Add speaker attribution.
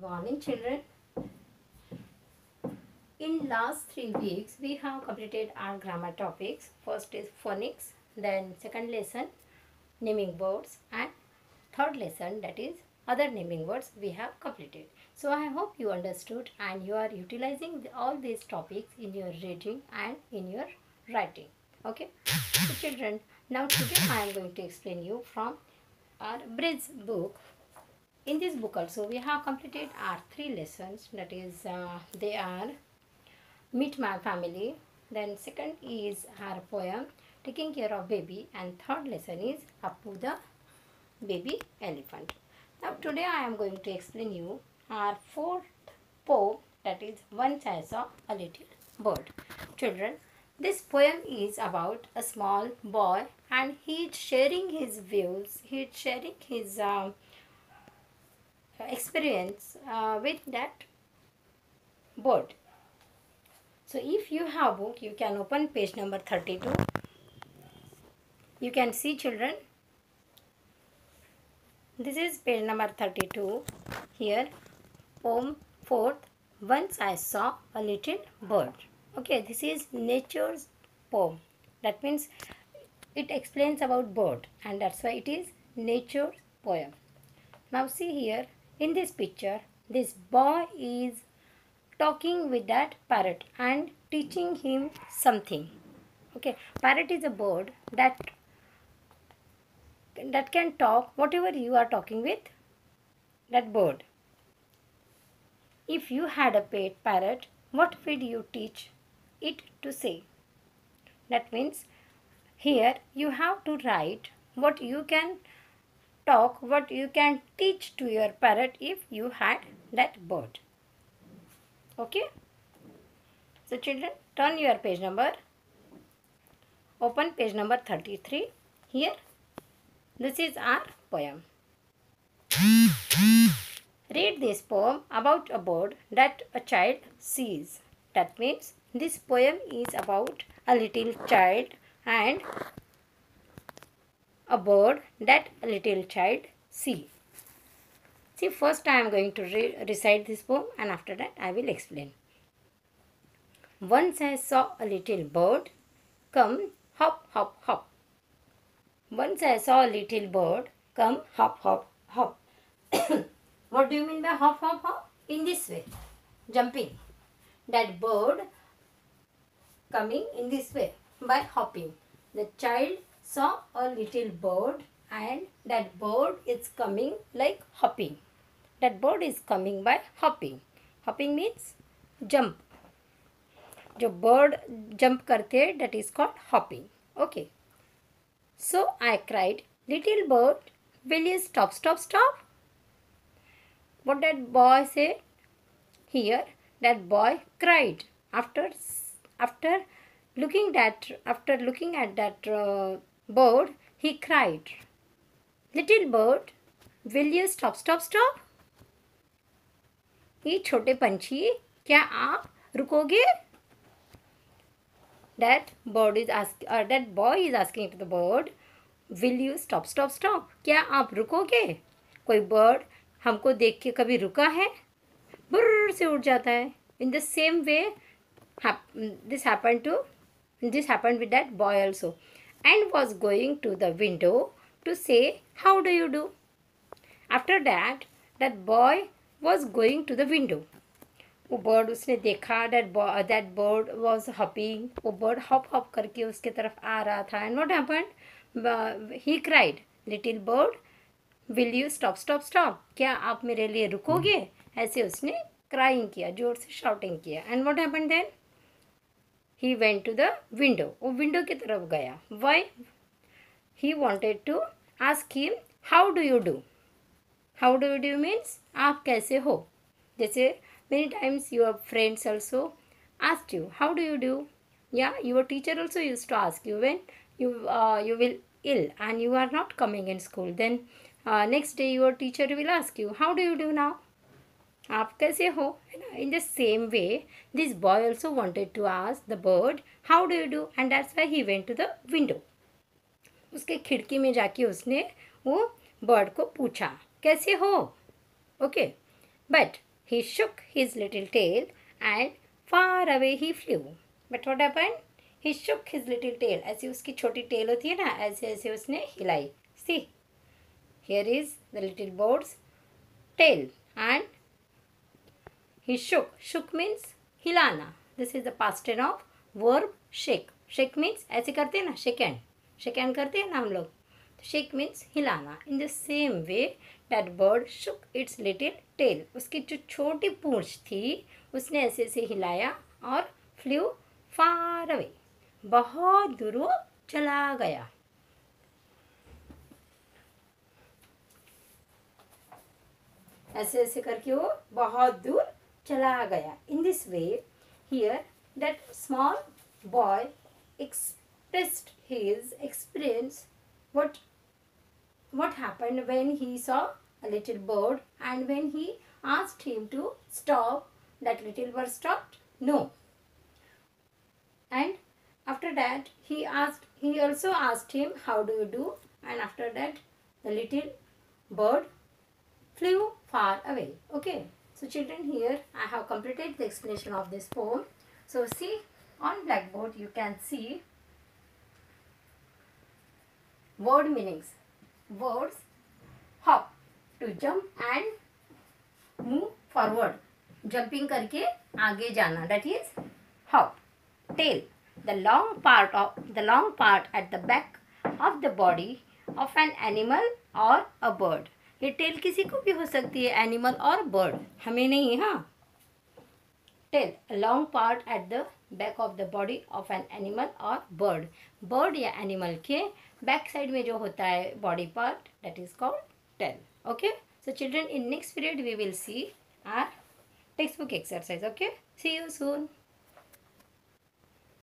Speaker 1: Good morning, children. In last 3 weeks, we have completed our grammar topics. First is phonics, then second lesson naming words, and third lesson, that is other naming words, we have completed. So I hope you understood and you are utilizing all these topics in your reading and in your writing. Okay, so children, now today I am going to explain you from our bridge book. In this book also we have completed our 3 lessons, that is they are Meet My Family, then second is our poem Taking Care of Baby, and third lesson is Appu the Baby Elephant. Now today I am going to explain you our fourth poem, that is Once I Saw a Little Bird. Children, this poem is about a small boy and he is sharing his views, he is sharing his experience with that bird. So if you have book, you can open page number 32. You can see, children, this is page number 32. Here, poem 4th, Once I Saw a Little Bird. Okay, this is nature's poem. That means it explains about bird, and that's why it is nature's poem. Now see here, in this picture, this boy is talking with that parrot and teaching him something. Okay, parrot is a bird that can talk whatever you are talking with that bird. If you had a pet parrot, what would you teach it to say? That means here you have to write what you can talk, what you can teach to your parrot if you had that bird. Okay, so children, turn your page number, open page number 33. Here, this is our poem. Read this poem about a bird that a child sees. That means this poem is about a little child and a bird that a little child sees. See, first I am going to recite this poem, and after that I will explain. Once I saw a little bird come hop, hop, hop. Once I saw a little bird come hop, hop, hop. What do you mean by hop, hop, hop? In this way, jumping. That bird coming in this way by hopping. The child saw a little bird and that bird is coming like hopping. That bird is coming by hopping. Hopping means jump. जो bird jump करते हैं, that is called hopping. Okay. So I cried, little bird, will you stop, stop, stop? What that boy said? Here, that boy cried after looking at that bird. He cried, little bird, will you stop, stop, stop? ये छोटे पंछी, क्या आप रुकोगे? That boy is asking to the bird, will you stop, stop, stop? क्या आप रुकोगे? कोई bird हमको देख के कभी रुका है? बुर्र से उड़ जाता है. In the same way, this happened with that boy also, and was going to the window to say, how do you do? After that boy was going to the window. वो बर्ड उसने देखा, that bird was hopping. वो bird hop hop करके उसके तरफ आ रहा था. And what happened? He cried, little bird, will you stop, stop, stop? क्या आप मेरे लिए रुकोगे? ऐसे उसने क्राइंग किया, जोर से शाउटिंग किया. And what happened then? He went to the window. वो विंडो की तरफ गया. Why? He wanted to ask him, how do you do? How do you do means आप कैसे हो? जैसे many times your friends also asked you, how do you do? Yeah, your teacher also used to ask you when you will ill and you are not coming in school. Then next day your teacher will ask you, how do you do now? आप कैसे हो? In the same way, this boy also wanted to ask the bird, how do you do? And that's why he went to the window. उसके खिड़की में जाके उसने वो bird को पूछा, कैसे हो? Okay, but He shook his little tail and far away he flew. But what happened? He shook his little tail. ऐसी उसकी छोटी tail होती है ना, ऐसे ऐसे उसने हिलाई. See, here is the little bird's tail and he shook. Shook means हिलाना. This is the past tense of verb shake. Shake means ऐसे करते हैं ना, shake hand. Shake hand करते हैं ना हम लोग. Shake means हिलाना. In the same way, that bird shook its little tail. उसकी जो छोटी पूंछ थी उसने ऐसे ऐसे हिलाया और flew far away. बहुत दूर वो चला गया. ऐसे ऐसे करके वो बहुत दूर चला गया. In this way, here that small boy expressed his experience. What happened when he saw a little bird and when he asked him to stop, that little bird stopped? No. And after that he also asked him, how do you do? And after that the little bird flew far away. Okay, so children, here I have completed the explanation of this poem. So see, on blackboard you can see word meanings. Words: hop, to jump and move forward, jumping करके आगे जाना, that is hop. Tail, the long part at the back of the body of an animal or a bird. ये tell किसी को भी हो सकती है, एनिमल और बर्ड, हमें नहीं. हाँ, tell, a long part at the back of the body of an animal or bird. Bird या एनिमल के बैक साइड में जो होता है body part, that is called tail. Okay, so children, in next period we will see our textbook exercise. Okay, see you soon.